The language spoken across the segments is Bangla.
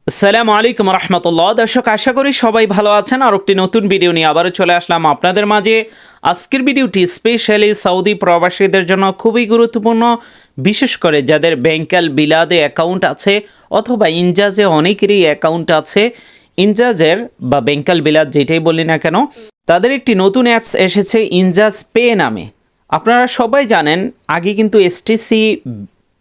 আসসালামু আলাইকুম রহমতুল্লাহ। দর্শক, আশা করি সবাই ভালো আছেন। আর একটি নতুন ভিডিও নিয়ে আবারও চলে আসলাম আপনাদের মাঝে। আজকের ভিডিওটি স্পেশালি সৌদি প্রবাসীদের জন্য খুবই গুরুত্বপূর্ণ, বিশেষ করে যাদের ব্যাংকাল বিলাদে অ্যাকাউন্ট আছে অথবা ইনজাজে অনেকেরই অ্যাকাউন্ট আছে। ইনজাজের বা ব্যাংকাল বিলাদ যেটাই বলি না কেন, তাদের একটি নতুন অ্যাপস এসেছে ইনজাজ পে নামে। আপনারা সবাই জানেন আগে কিন্তু এসটিসি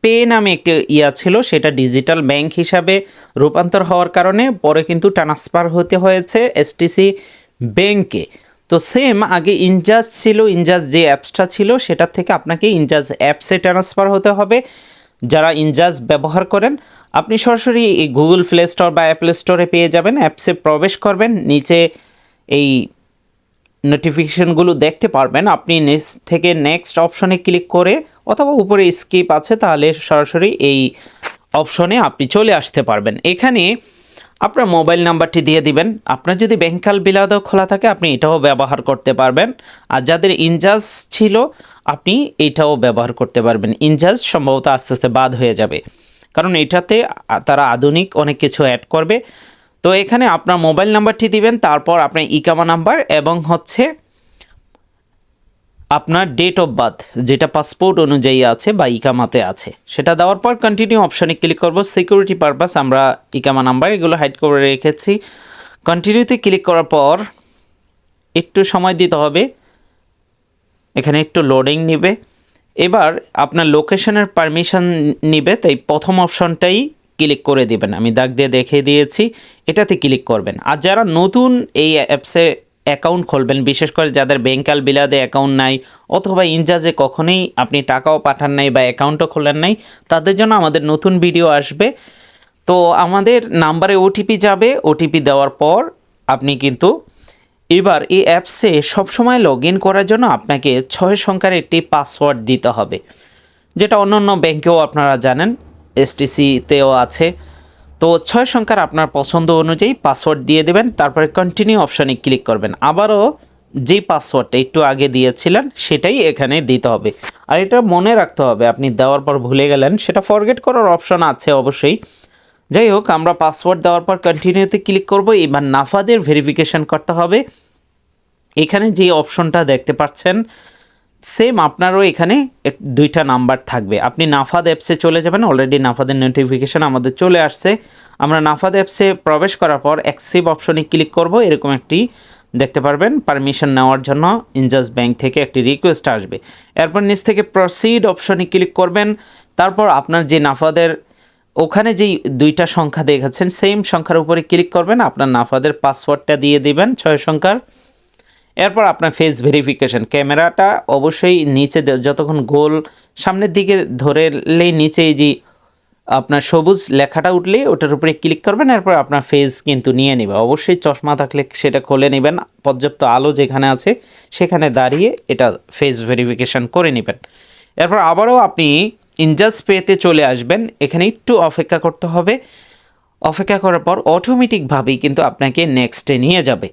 পে নামে একটি ছিল, সেটা ডিজিটাল ব্যাংক হিসাবে রূপান্তর হওয়ার কারণে পরে কিন্তু ট্রান্সফার হতে হয়েছে এসটিসি ব্যাংকে। তো সেম আগে ইনজাজ ছিল, ইনজাজ যে অ্যাপসটা ছিল সেটার থেকে আপনাকে ইনজাজ অ্যাপসে ট্রান্সফার হতে হবে। যারা ইনজাজ ব্যবহার করেন আপনি সরাসরি এই গুগল প্লে স্টোর বা অ্যাপল স্টোরে পেয়ে যাবেন। অ্যাপসে প্রবেশ করবেন, নিচে এই নোটিফিকেশনগুলো দেখতে পারবেন। আপনি নিচ থেকে নেক্সট অপশনে ক্লিক করে অথবা উপরে স্কিপ আছে, তাহলে সরাসরি এই অপশনে আপনি চলে আসতে পারবেন। এখানে আপনার মোবাইল নাম্বারটি দিয়ে দিবেন। আপনার যদি ব্যাংকাল বিলাদও খোলা থাকে আপনি এটাও ব্যবহার করতে পারবেন। আর যাদের ইনজাজ ছিল আপনি এটাও ব্যবহার করতে পারবেন। ইনজাজ সম্ভবত আস্তে আস্তে বাদ হয়ে যাবে, কারণ এটাতে তারা আধুনিক অনেক কিছু অ্যাড করবে। তো এখানে আপনার মোবাইল নাম্বারটি দিবেন, তারপর আপনার ইকামা নাম্বার এবং হচ্ছে আপনার ডেট অফ বার্থ যেটা পাসপোর্ট অনুযায়ী আছে বা ইকামাতে আছে সেটা দেওয়ার পর কন্টিনিউ অপশানে ক্লিক করব। সিকিউরিটি পারপাস আমরা ইকামা নাম্বার এগুলো হাইড করে রেখেছি। কন্টিনিউতে ক্লিক করার পর একটু সময় দিতে হবে, এখানে একটু লোডিং নেবে। এবার আপনার লোকেশনের পারমিশন নিবে, তাই প্রথম অপশনটাই ক্লিক করে দিবেন। আমি দাগ দিয়ে দেখিয়ে দিয়েছি, এটাতে ক্লিক করবেন। আর যারা নতুন এই অ্যাপসে অ্যাকাউন্ট খুলবেন, বিশেষ করে যাদের ব্যাংকাল বিলাদে অ্যাকাউন্ট নাই অথবা ইনজাজে কখনোই আপনি টাকাও পাঠান নাই বা অ্যাকাউন্টও খোলেন নাই, তাদের জন্য আমাদের নতুন ভিডিও আসবে। তো আমাদের নাম্বারে ওটিপি যাবে, ওটিপি দেওয়ার পর আপনি কিন্তু এবার এই অ্যাপসে সবসময় লগ ইন করার জন্য আপনাকে 6 সংখ্যার একটি পাসওয়ার্ড দিতে হবে, যেটা অন্যান্য ব্যাংকেও আপনারা জানেন, এসটিসিতেও আছে। তো 6 সংখ্যার আপনার পছন্দ অনুযায়ী পাসওয়ার্ড দিয়ে দেবেন, তারপরে কন্টিনিউ অপশানে ক্লিক করবেন। আবারও যেই পাসওয়ার্ডটা একটু আগে দিয়েছিলেন সেটাই এখানে দিতে হবে। আর এটা মনে রাখতে হবে, আপনি দেওয়ার পর ভুলে গেলেন সেটা ফরগেট করার অপশান আছে অবশ্যই। যাই হোক, আমরা পাসওয়ার্ড দেওয়ার পর কন্টিনিউতে ক্লিক করব। এবার নাফাদের ভেরিফিকেশন করতে হবে। এখানে যে অপশনটা দেখতে পাচ্ছেন সেম আপনারও এখানে দুইটা নাম্বার থাকবে। আপনি নাফাদ অ্যাপসে চলে যাবেন, অলরেডি নাফাদের নোটিফিকেশান আমাদের চলে আসছে। আমরা নাফাদ অ্যাপসে প্রবেশ করার পর অ্যাক্সেপ্ট অপশনে ক্লিক করব। এরকম একটি দেখতে পারবেন, পারমিশন নেওয়ার জন্য ইনজাজ ব্যাংক থেকে একটি রিকোয়েস্ট আসবে। এরপর নিচ থেকে প্রসিড অপশনে ক্লিক করবেন। তারপর আপনার যে নাফাদের ওখানে যেই দুইটা সংখ্যা দেখাচ্ছেন সেম সংখ্যার উপরে ক্লিক করবেন, আপনার নাফাদের পাসওয়ার্ডটা দিয়ে দিবেন 6 সংখ্যার। এরপর আপনার ফেস ভেরিফিকেশন, ক্যামেরাটা অবশ্যই নিচে যতক্ষণ গোল সামনের দিকে ধরেলেই নিচে যে আপনার সবুজ লেখাটা উঠলে ওটার উপরে ক্লিক করবেন। এরপর আপনার ফেস কিন্তু নিয়ে নেবে, অবশ্যই চশমা থাকলে সেটা খুলে নেবেন, পর্যাপ্ত আলো যেখানে আছে সেখানে দাঁড়িয়ে এটা ফেস ভেরিফিকেশন করে নেবেন। এরপর আবারও আপনি ইনজাজ পেতে চলে আসবেন, এখানে একটু অপেক্ষা করতে হবে। অপেক্ষা করার পর অটোমেটিকভাবেই কিন্তু আপনাকে নেক্সটে নিয়ে যাবে।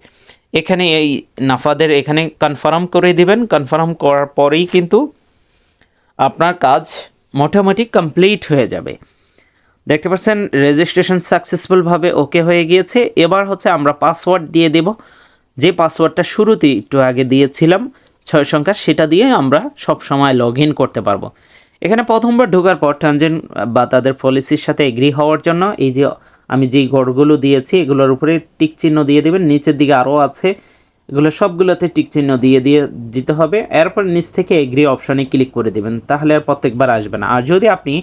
এখানে এই নাফাদের এখানে কনফার্ম করে দিবেন। কনফার্ম করার পরেই কিন্তু আপনার কাজ মোটামুটি কমপ্লিট হয়ে যাবে। দেখতে পাচ্ছেন রেজিস্ট্রেশন সাকসেসফুলভাবে ওকে হয়ে গিয়েছে। এবার হচ্ছে আমরা পাসওয়ার্ড দিয়ে দেব, যে পাসওয়ার্ডটা শুরুতেই একটু আগে দিয়েছিলাম 6 সংখ্যা, সেটা দিয়ে আমরা সব সময় লগ ইন করতে পারবো। এখানে প্রথমবার ঢোকার পর ট্রানজেক্ট বা তাদের পলিসির সাথে এগ্রি হওয়ার জন্য এই যে আমি যেই ঘরগুলো দিয়েছি এগুলোর উপরে টিক চিহ্ন দিয়ে দেবেন। নিচের দিকে আরও আছে, এগুলো সবগুলোতে টিক চিহ্ন দিতে হবে। এরপর নিচ থেকে এগ্রি অপশানে ক্লিক করে দেবেন, তাহলে আর প্রত্যেকবার আসবে না। আর যদি আপনি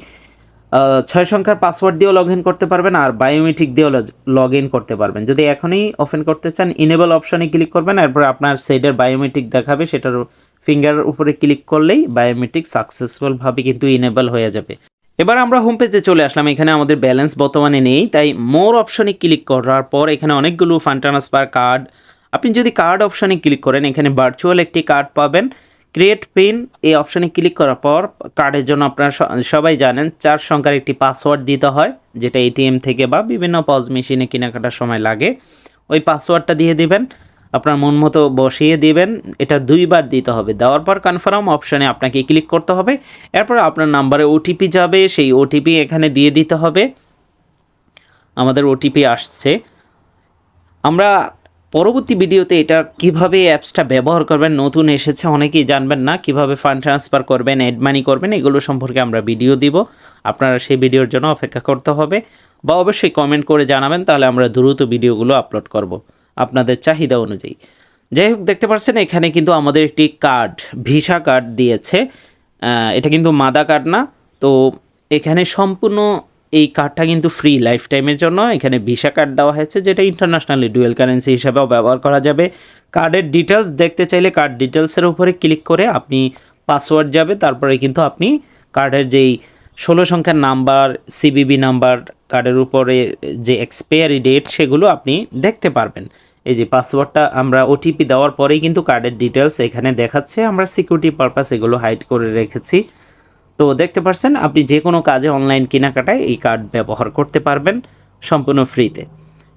6 সংখ্যার পাসওয়ার্ড দিয়েও লগ ইন করতে পারবেন আর বায়োমেট্রিক দিয়েও লগ ইন করতে পারবেন। যদি এখনই ওপেন করতে চান ইনেবল অপশানে ক্লিক করবেন, এরপর আপনার সাইডের বায়োমেট্রিক দেখাবে, সেটার ফিঙ্গার উপরে ক্লিক করলেই বায়োমেট্রিক সাকসেসফুলভাবে কিন্তু ইনেবল হয়ে যাবে। এবার আমরা হোম পেজে চলে আসলাম। এখানে আমাদের ব্যালেন্স বর্তমানে নেই, তাই মোর অপশনে ক্লিক করার পর এখানে অনেকগুলো ফান্ড ট্রান্সফার কার্ড, আপনি যদি কার্ড অপশনে ক্লিক করেন এখানে ভার্চুয়াল একটি কার্ড পাবেন। ক্রিয়েট পিন এই অপশনে ক্লিক করার পর কার্ডের জন্য আপনারা সবাই জানেন 4 সংখ্যার একটি পাসওয়ার্ড দিতে হয়, যেটা এটিএম থেকে বা বিভিন্ন পজ মেশিনে কেনাকাটার সময় লাগে। ওই পাসওয়ার্ডটা দিয়ে দিবেন, আপনার মন মতো বসিয়ে দিবেন। এটা 2 বার দিতে হবে। দেওয়ার পর কনফার্ম অপশানে আপনাকে ক্লিক করতে হবে। এরপর আপনার নাম্বারে ওটিপি যাবে, সেই ওটিপি এখানে দিয়ে দিতে হবে। আমাদের ওটিপি আসছে। আমরা পরবর্তী ভিডিওতে এটা কিভাবে অ্যাপসটা ব্যবহার করবেন, নতুন এসেছে অনেকেই জানবেন না, কিভাবে ফান্ড ট্রান্সফার করবেন, অ্যাড মানি করবেন, এগুলো সম্পর্কে আমরা ভিডিও দিব। আপনারা সেই ভিডিওর জন্য অপেক্ষা করতে হবে বা অবশ্যই কমেন্ট করে জানাবেন, তাহলে আমরা দ্রুত ভিডিওগুলো আপলোড করব আপনাদের চাহিদা অনুযায়ী। যাই হোক, দেখতে পাচ্ছেন এখানে কিন্তু আমাদের একটি কার্ড, ভিসা কার্ড দিয়েছে। এটা কিন্তু মাদা কার্ড না। তো এখানে সম্পূর্ণ এই কার্ডটা কিন্তু ফ্রি লাইফ টাইমের জন্য। এখানে ভিসা কার্ড দেওয়া হয়েছে, যেটা ইন্টারন্যাশনালি ডুয়েল কারেন্সি হিসাবেও ব্যবহার করা যাবে। কার্ডের ডিটেলস দেখতে চাইলে কার্ড ডিটেলসের উপরে ক্লিক করে আপনি পাসওয়ার্ড যাবে, তারপরে কিন্তু আপনি কার্ডের যেই 16 সংখ্যার নাম্বার, সিবিবি নাম্বার, কার্ডের উপরে যে এক্সপায়ারি ডেট, সেগুলো আপনি দেখতে পারবেন। এই যে পাসওয়ার্ডটা আমরা ওটিপি দেওয়ার পরেই কিন্তু কার্ডের ডিটেলস এখানে দেখাচ্ছে। আমরা সিকিউরিটি পারপাস এগুলো হাইড করে রেখেছি। তো দেখতে পাচ্ছেন আপনি যে কোনো কাজে অনলাইন কেনাকাটায় এই কার্ড ব্যবহার করতে পারবেন সম্পূর্ণ ফ্রিতে।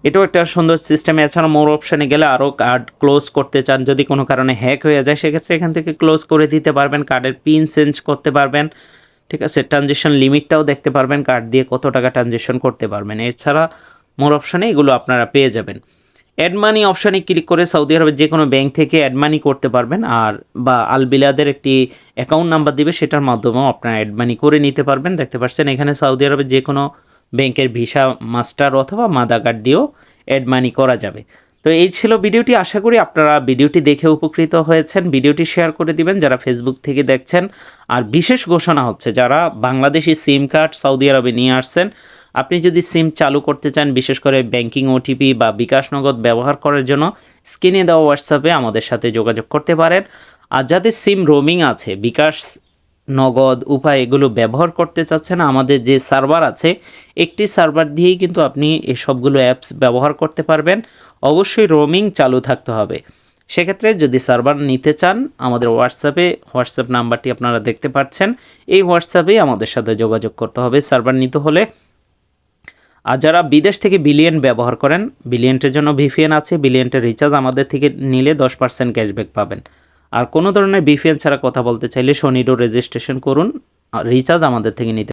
এটাও একটা সুন্দর সিস্টেম। এছাড়া মোর অপশানে গেলে আরও কার্ড ক্লোজ করতে চান, যদি কোনো কারণে হ্যাক হয়ে যায় সেক্ষেত্রে এখান থেকে ক্লোজ করে দিতে পারবেন। কার্ডের পিন চেঞ্জ করতে পারবেন, ঠিক আছে। ট্রানজেকশন লিমিটটাও দেখতে পারবেন, কার্ড দিয়ে কত টাকা ট্রানজেকশন করতে পারবেন। এছাড়া মোর অপশানে এগুলো আপনারা পেয়ে যাবেন। অ্যাড মানি অপশানে ক্লিক করে সৌদি আরবের যে কোনো ব্যাংক থেকে অ্যাড মানি করতে পারবেন, আর বা আল বিলাদের একটি অ্যাকাউন্ট নাম্বার দিবে, সেটার মাধ্যমেও আপনারা অ্যাড মানি করে নিতে পারবেন। দেখতে পাচ্ছেন এখানে সৌদি আরবের যে কোনো ব্যাংকের ভিসা, মাস্টার অথবা মাদা কার্ড দিয়েও অ্যাড মানি করা যাবে। তো এই ছিল ভিডিওটি। আশা করি আপনারা ভিডিওটি দেখে উপকৃত হয়েছেন। ভিডিওটি শেয়ার করে দিবেন যারা ফেসবুক থেকে দেখছেন। আর বিশেষ ঘোষণা হচ্ছে, যারা বাংলাদেশি সিম কার্ড সৌদি আরবে নিয়ে আসছেন, আপনি যদি সিম চালু করতে চান, বিশেষ করে ব্যাংকিং, ওটিপি বা বিকাশ নগদ ব্যবহার করার জন্য স্ক্রিনে দেওয়া হোয়াটসঅ্যাপে আমাদের সাথে যোগাযোগ করতে পারেন। আর যাদের সিম রোমিং আছে, বিকাশ নগদ উপায় এগুলো ব্যবহার করতে চাচ্ছেন, আমাদের যে সার্ভার আছে, একটি সার্ভার দিয়েই কিন্তু আপনি এই সবগুলো অ্যাপস ব্যবহার করতে পারবেন। অবশ্যই রোমিং চালু থাকতে হবে। সেক্ষেত্রে যদি সার্ভার নিতে চান, আমাদের হোয়াটসঅ্যাপ নাম্বারটি আপনারা দেখতে পাচ্ছেন, এই হোয়াটসঅ্যাপেই আমাদের সাথে যোগাযোগ করতে হবে সার্ভার নিতে হলে। আর যারা বিদেশ থেকে বিলিয়ন ব্যবহার করেন, বিলিয়ন্টের জন্য ভিপিএন আছে। বিলিয়ন্টের রিচার্জ আমাদের থেকে নিলে 10% ক্যাশব্যাক পাবেন। আর কোনো ধরনের ভিপিএন ছাড়া কথা বলতে চাইলে সনিডো রেজিস্ট্রেশন করুন, রিচার্জ আমাদের থেকে নিতে